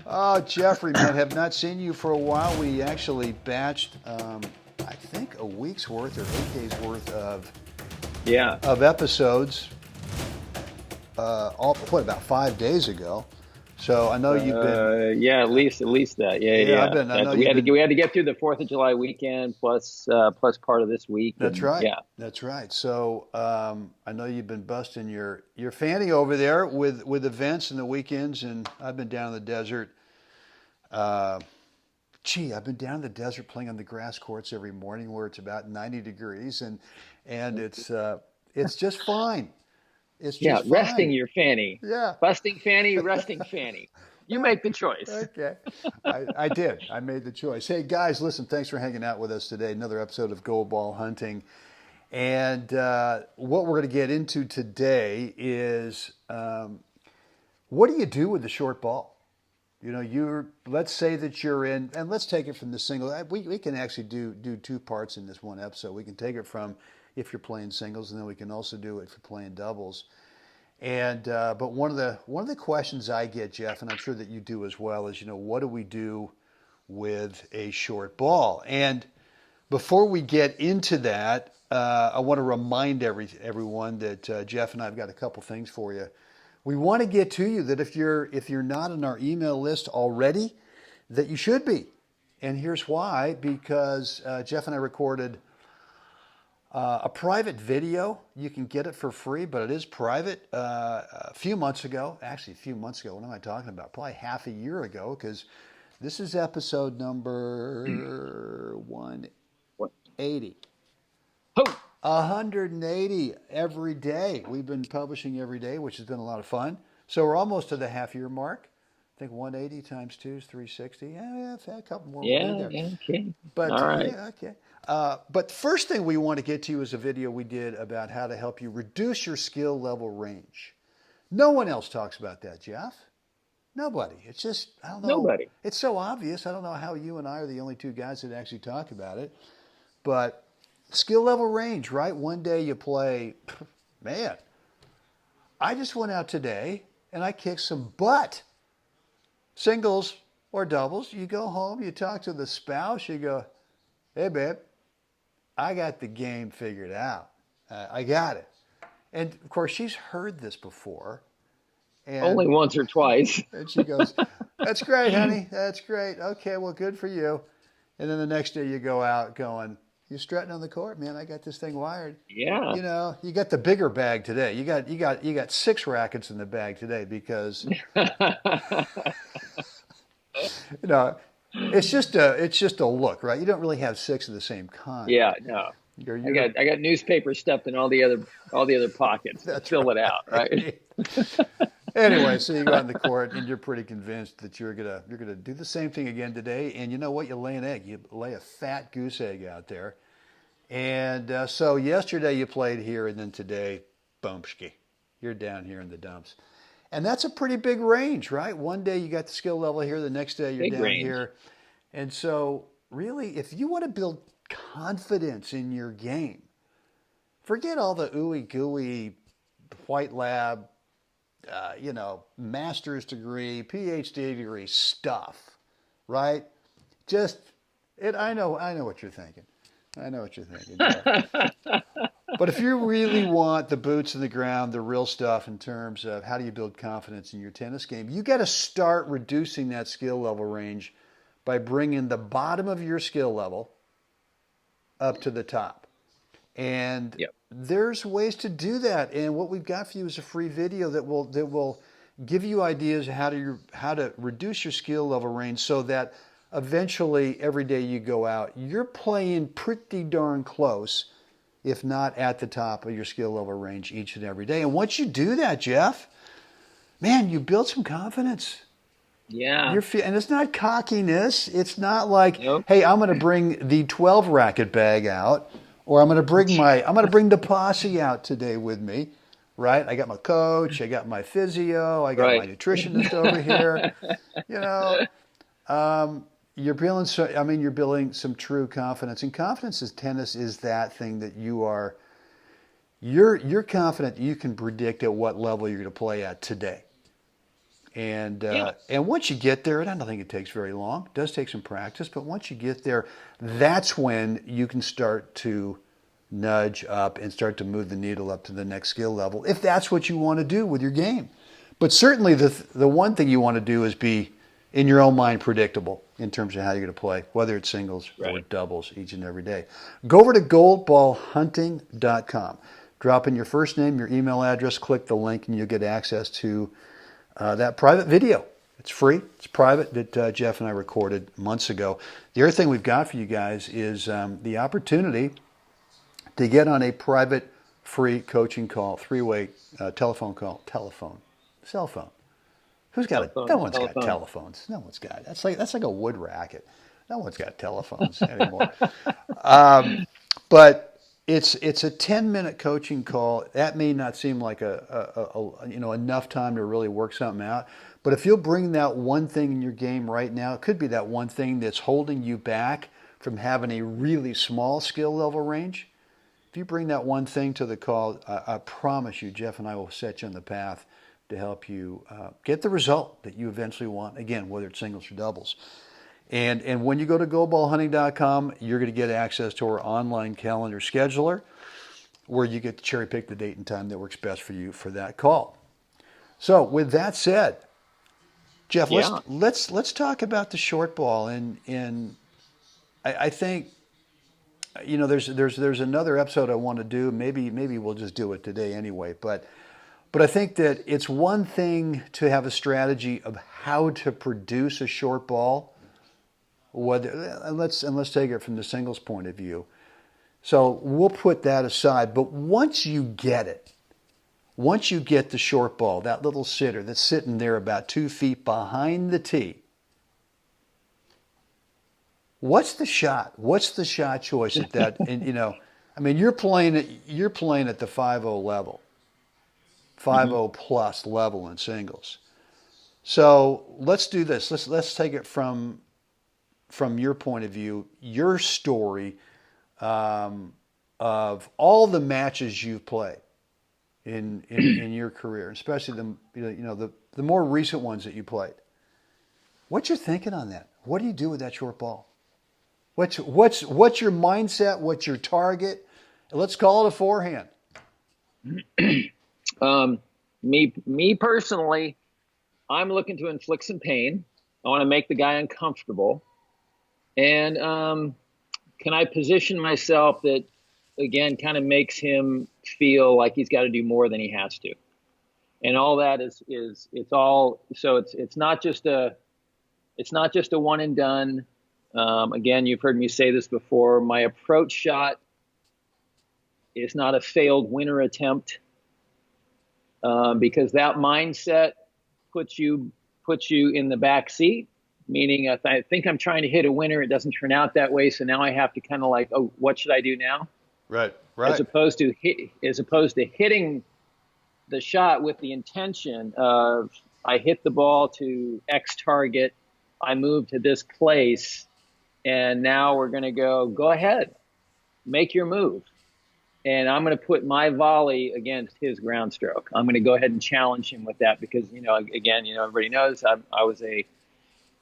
Oh, Jeffrey, man, have not seen you for a while. We actually batched, I think, a week's worth or 8 days worth Yeah. of episodes. About 5 days ago. So I know you've been. Yeah, at least that. Yeah, Yeah, yeah. I know We you've had to been. we had to get through the Fourth of July weekend plus part of this week, That's and right. yeah. That's right. So I know you've been busting your fanny over there with events and the weekends, and I've been down in the desert. Uh, I've been down in the desert playing on the grass courts every morning where it's about 90 degrees, and it's just fine. It's Yeah, just resting fine. your fanny. Yeah. Busting fanny, resting fanny. You make the choice. Okay. I did. I made the choice. Hey, guys, listen, thanks for hanging out with us today. Another episode of Gold Ball Hunting. And what we're going to get into today is what do you do with the short ball? You know, let's say that you're in, and let's take it from the single. We can actually do two parts in this one episode. We can take it from if you're playing singles, and then we can also do it for playing doubles. And but one of the questions I get, Jeff, and I'm sure that you do as well, is what do we do with a short ball? And before we get into that, I want to remind everyone that Jeff and I've got a couple things for you. We want to get to you that if you're not on our email list already, that you should be. And here's why: because Jeff and I recorded a private video. You can get it for free, but it is private. A few months ago, actually a few months ago, what am I talking about? Probably half a year ago, because this is episode number 180. Oh, 180 every day. We've been publishing every day, which has been a lot of fun. So we're almost to the half year mark. I think 180 times 2 is 360. Yeah, a couple more will be yeah, there. yeah. Okay. But All right. yeah, okay. But first thing we want to get to is a video we did about how to help you reduce your skill level range. No one else talks about that, Jeff. Nobody. It's just, I don't know. Nobody. It's so obvious. I don't know how you and I are the only two guys that actually talk about it. But skill level range, right? One day you play, man, I just went out today and I kicked some butt. Singles or doubles. You go home, you talk to the spouse, you go, hey, babe, I got the game figured out. I got it. And of course, she's heard this before. Only And, once or twice. and she goes, that's great, honey. That's great. Okay, well, good for you. And then the next day you go out going, you're strutting on the court, man. I got this thing wired. Yeah. You got the bigger bag today. You got 6 rackets in the bag today because you know it's just a look, right? You don't really have 6 of the same kind. Yeah. No. I got newspaper stuffed in all the other pockets. That's Fill it out, right? Anyway, so you go out in the court and you're pretty convinced that you're gonna do the same thing again today. And you know what? You lay an egg. You lay a fat goose egg out there. And so yesterday you played here, and then today, boomski, you're down here in the dumps. And that's a pretty big range, right? One day you got the skill level here, the next day you're Big down range. here. And so really, if you want to build confidence in your game, forget all the ooey gooey white lab, master's degree, PhD degree stuff, right? Just it. I know what you're thinking. I know what you're thinking, Jeff. But if you really want the boots in the ground, the real stuff in terms of how do you build confidence in your tennis game, you got to start reducing that skill level range by bringing the bottom of your skill level up to the top. And Yep. there's ways to do that. And what we've got for you is a free video that will give you ideas how to reduce your skill level range so that eventually every day you go out, you're playing pretty darn close, if not at the top of your skill level range each and every day. And once you do that, Jeff, man, you build some confidence. Yeah. And it's not cockiness. It's not like, Nope. hey, I'm going to bring the 12 racket bag out, or I'm going to bring the posse out today with me, right? I got my coach, I got my physio, I got my Right. nutritionist over here. You know, you're building some true confidence, and confidence in tennis is that thing that you're confident you can predict at what level you're going to play at today. And once you get there, and I don't think it takes very long. It does take some practice, but once you get there, that's when you can start to nudge up and start to move the needle up to the next skill level, if that's what you want to do with your game. But certainly the one thing you want to do is be, in your own mind, predictable in terms of how you're going to play, whether it's singles or doubles each and every day. Go over to goldballhunting.com. Drop in your first name, your email address, click the link, and you'll get access to that private video. It's free. It's private that Jeff and I recorded months ago. The other thing we've got for you guys is the opportunity to get on a private, free coaching call, three-way telephone call. Cell phone. Who's got it? No one's got telephones. No one's got it. That's like a wood racket. No one's got telephones anymore. But it's a 10-minute coaching call. That may not seem like enough time to really work something out. But if you'll bring that one thing in your game right now, it could be that one thing that's holding you back from having a really small skill level range. If you bring that one thing to the call, I promise you, Jeff and I will set you on the path to help you get the result that you eventually want, again, whether it's singles or doubles. And when you go to goldballhunting.com, you're going to get access to our online calendar scheduler, where you get to cherry pick the date and time that works best for you for that call. So with that said, Jeff, let's talk about the short ball. And I think, there's another episode I want to do. Maybe we'll just do it today anyway. But I think that it's one thing to have a strategy of how to produce a short ball. Let's take it from the singles point of view. So we'll put that aside. But once you get it, once you get the short ball, that little sitter that's sitting there about 2 feet behind the tee, what's the shot? What's the shot choice at that? And you're playing at the 5-0 level. 5-0 plus level in singles. So let's do this. Let's take it from your point of view, your story of all the matches you've played in your career, especially the more recent ones that you played. What you're thinking on that? What do you do with that short ball? What's your mindset? What's your target? Let's call it a forehand. Me personally, I'm looking to inflict some pain. I want to make the guy uncomfortable. And can I position myself that, again, kind of makes him feel like he's got to do more than he has to. And all that is it's all, so it's not just a one and done. Again, you've heard me say this before. My approach shot is not a failed winner attempt. Because that mindset puts you in the back seat, meaning if I think I'm trying to hit a winner, it doesn't turn out that way. So now I have to kind of like, oh, what should I do now? Right. As opposed to hitting the shot with the intention of I hit the ball to X target, I move to this place, and now we're going to go ahead, make your move. And I'm going to put my volley against his ground stroke. I'm going to go ahead and challenge him with that because, again, everybody knows I was a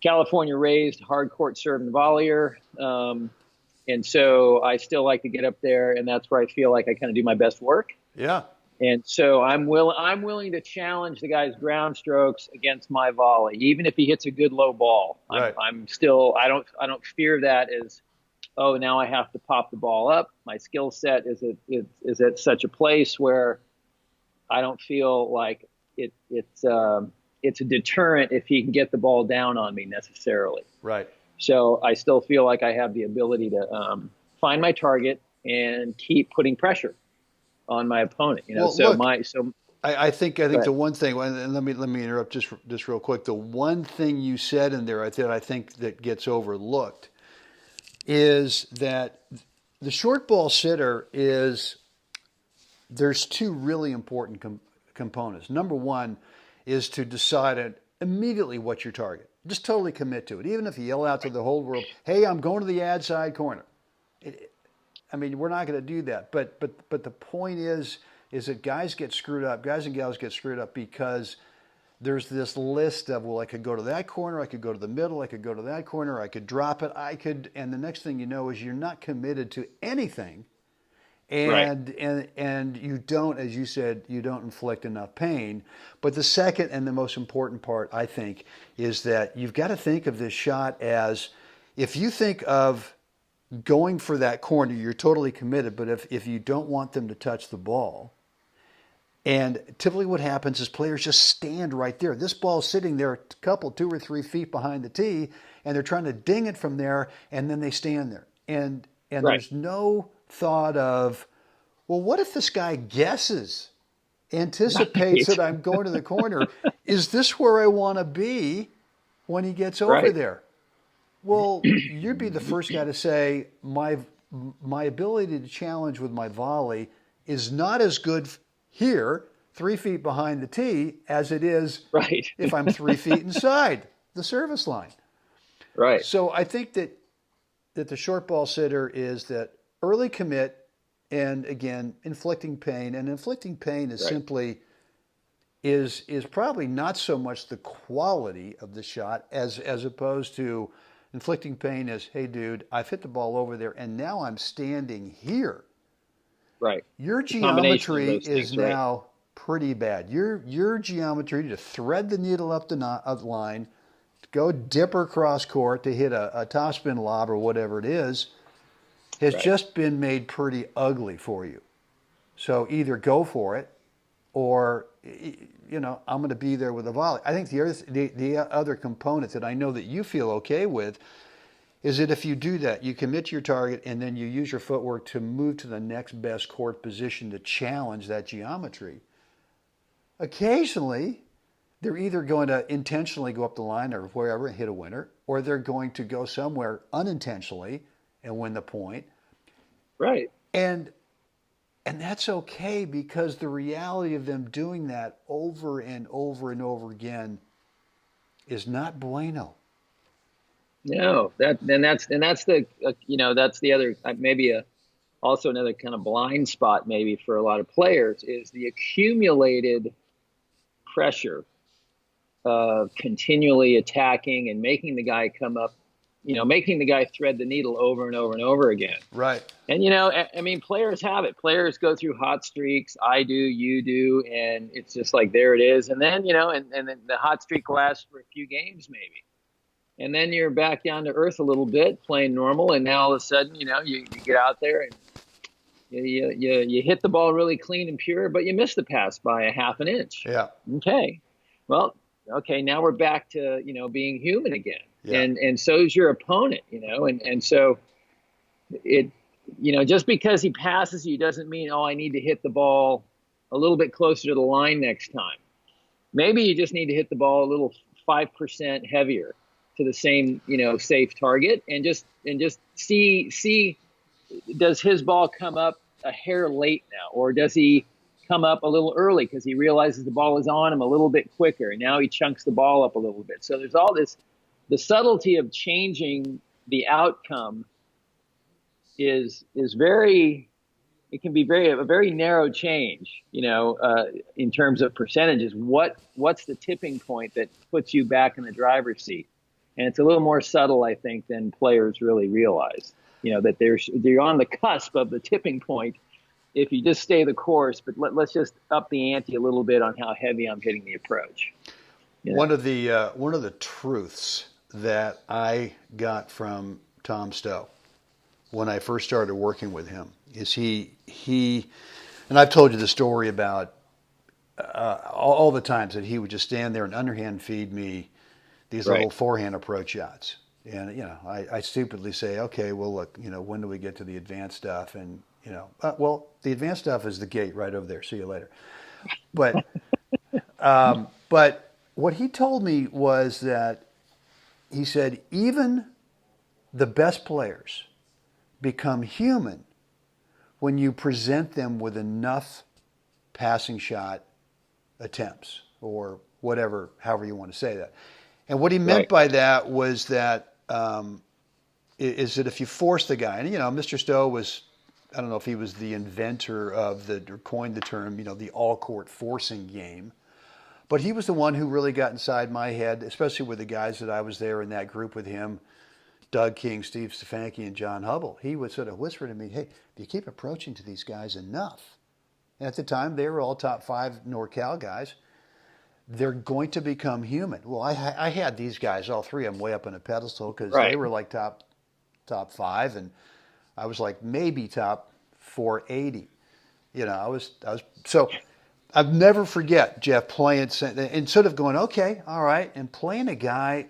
California-raised hard court serve and volleyer. And so I still like to get up there, and that's where I feel like I kind of do my best work. Yeah. And so I'm willing to challenge the guy's ground strokes against my volley, even if he hits a good low ball. Right. I'm still I don't fear that as, oh, now I have to pop the ball up. My skill set is at such a place where I don't feel like it's a deterrent if he can get the ball down on me necessarily. Right. So I still feel like I have the ability to find my target and keep putting pressure on my opponent. I think the one thing, and let me interrupt just real quick. The one thing you said in there, I think that gets overlooked, is that the short ball sitter there's two really important components. Number one is to decide immediately what's your target. Just totally commit to it. Even if you yell out to the whole world, hey, I'm going to the ad side corner. We're not going to do that. But the point is that guys and gals get screwed up because there's this list of, well, I could go to that corner, I could go to the middle, I could go to that corner, I could drop it, and the next thing you know is you're not committed to anything, Right. and you don't, as you said, you don't inflict enough pain. But the second and the most important part, I think, is that you've got to think of this shot as, if you think of going for that corner, you're totally committed. But if you don't want them to touch the ball, and typically what happens is players just stand right there. This ball's sitting there a couple, 2 or 3 feet behind the tee, and they're trying to ding it from there, and then they stand there. And Right. there's no thought of, well, what if this guy guesses, anticipates Right. that I'm going to the corner? Is this where I want to be when he gets over Right. there? Well, you'd be the first guy to say, my ability to challenge with my volley is not as good here, 3 feet behind the tee, as it is Right. if I'm 3 feet inside the service line. Right. So I think that the short ball sitter is that early commit, and again, inflicting pain. And inflicting pain is Right. simply is probably not so much the quality of the shot as opposed to inflicting pain as, hey dude, I've hit the ball over there and now I'm standing here. Right. Your The combination of geometry those is things, right. now pretty bad. Your geometry to thread the needle up the line, to go dipper cross court to hit a topspin lob or whatever it is, has Right. just been made pretty ugly for you. So either go for it, or I'm going to be there with a volley. I think the other component that I know that you feel okay with is that if you do that, you commit to your target and then you use your footwork to move to the next best court position to challenge that geometry. Occasionally, they're either going to intentionally go up the line or wherever and hit a winner, or they're going to go somewhere unintentionally and win the point. Right. And that's okay, because the reality of them doing that over and over and over again is not bueno. No, that's the that's the other maybe also another kind of blind spot maybe for a lot of players is the accumulated pressure of continually attacking and making the guy come up, making the guy thread the needle over and over and over again. Right. And I mean, players have it. Players go through hot streaks. I do, you do, and it's just like there it is. And then and then the hot streak lasts for a few games maybe. And then you're back down to earth a little bit, playing normal, and now all of a sudden, you get out there and you hit the ball really clean and pure, but you miss the pass by a half an inch. Yeah. Okay. Well, okay, now we're back to being human again, Yeah. and so's your opponent, and so it just because he passes you doesn't mean I need to hit the ball a little bit closer to the line next time. Maybe you just need to hit the ball a little 5% heavier to the same, safe target, and just see does his ball come up a hair late now, or does he come up a little early because he realizes the ball is on him a little bit quicker, and now he chunks the ball up a little bit. So there's all this, the subtlety of changing the outcome is very, it can be a very narrow change, in terms of percentages. What's the tipping point that puts you back in the driver's seat? And it's a little more subtle, I think, than players really realize. That they're on the cusp of the tipping point if you just stay the course. But let's just up the ante a little bit on how heavy I'm hitting the approach. One of the truths that I got from Tom Stowe when I first started working with him is he and I've told you the story about all the times that he would just stand there and underhand feed me these Right. little forehand approach shots. And, I stupidly say, okay, well, look, when do we get to the advanced stuff? And, well, the advanced stuff is the gate right over there. See you later. But, but what he told me was that he said, even the best players become human when you present them with enough passing shot attempts, or whatever, however you want to say that. And what he meant Right. by that was that is that if you force the guy, and Mr. Stowe was, I don't know if he was the inventor of or coined the term, the all court forcing game, But he was the one who really got inside my head, especially with the guys that I was there in that group with him, Doug King, Steve Stefanski, and John Hubble. He would sort of whisper to me, hey, if you keep approaching to these guys enough, and at the time they were all top 5 NorCal guys, they're going to become human. Well, I had these guys, all 3 of them, way up on a pedestal because they were like top 5, and I was like maybe top 480. You know, I was so I'll never forget Jeff playing and sort of going, okay, all right, and playing a guy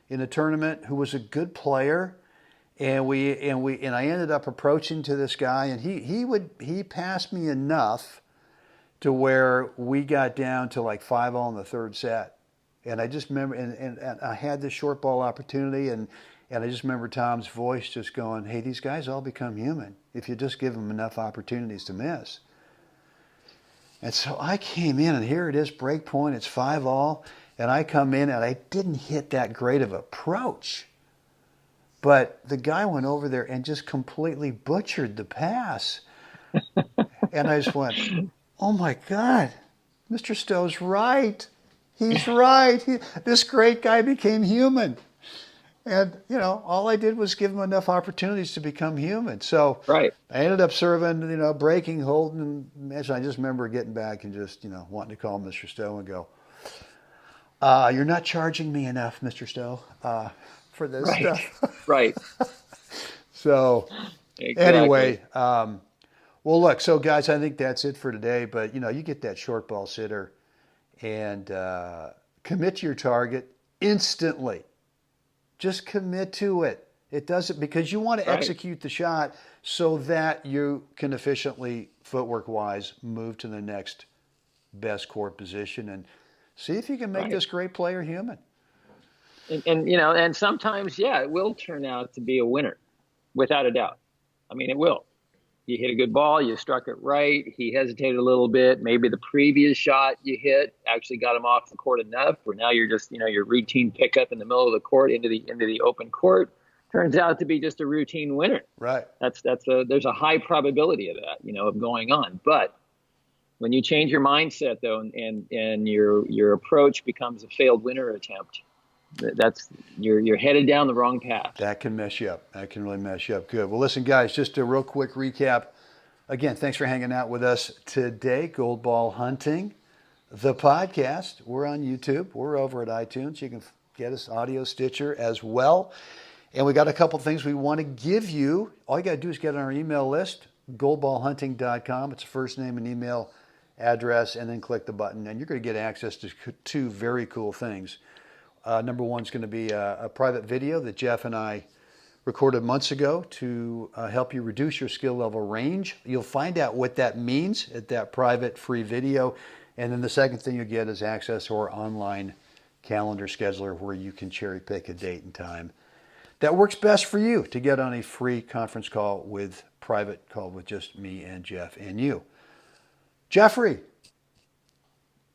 in a tournament who was a good player, and I ended up approaching to this guy, and he passed me enough to where we got down to like 5-all in the third set. And I just remember, and I had this short ball opportunity, and I just remember Tom's voice just going, hey, these guys all become human if you just give them enough opportunities to miss. And so I came in, and here it is, break point, it's 5-all, and I come in, and I didn't hit that great of approach. But the guy went over there and just completely butchered the pass. And I just went, oh my God, Mr. Stowe's right. He's right. This great guy became human. And, you know, all I did was give him enough opportunities to become human. So I ended up serving, you know, breaking, holding. I just remember getting back and just, you know, wanting to call Mr. Stowe and go, you're not charging me enough, Mr. Stowe, for this stuff. So anyway, well, look, so guys, I think that's it for today. But, you know, you get that short ball sitter and commit to your target instantly. Just commit to it. It doesn't, because you want to execute the shot so that you can efficiently, footwork-wise, move to the next best court position and see if you can make this great player human. And, you know, and sometimes, yeah, it will turn out to be a winner, without a doubt. I mean, it will. You hit a good ball, you struck it right, he hesitated a little bit, maybe the previous shot you hit actually got him off the court enough where now you're just, you know, your routine pickup in the middle of the court into the open court turns out to be just a routine winner. There's a high probability of that, you know, of going on. But when you change your mindset though, and your approach becomes a failed winner attempt, that's you're headed down the wrong path. That can mess you up. That can really mess you up. Good. Well, listen, guys, just a real quick recap. Again, thanks for hanging out with us today. Gold Ball Hunting, the podcast. We're on YouTube. We're over at iTunes. You can get us audio, Stitcher as well. And we got a couple things we want to give you. All you got to do is get on our email list, goldballhunting.com. It's first name and email address, and then click the button, and you're going to get access to 2 very cool things. Number 1 is going to be a private video that Jeff and I recorded months ago to help you reduce your skill level range. You'll find out what that means at that private free video. And then the second thing you'll get is access to our online calendar scheduler where you can cherry pick a date and time that works best for you to get on a free conference call with just me and Jeff and you. Jeffrey,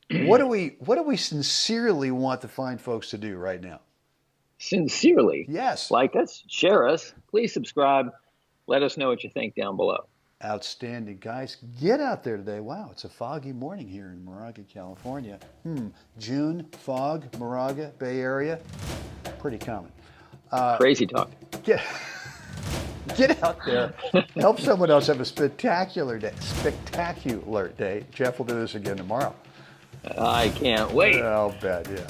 what do we sincerely want the fine folks to do right now? Sincerely? Yes. Like us, share us, please subscribe. Let us know what you think down below. Outstanding, guys. Get out there today. Wow, it's a foggy morning here in Moraga, California. June, fog, Moraga, Bay Area. Pretty common. Crazy talk. Get out there. Help someone else have a spectacular day. Spectacular day. Jeff will do this again tomorrow. I can't wait. I'll bet, yeah.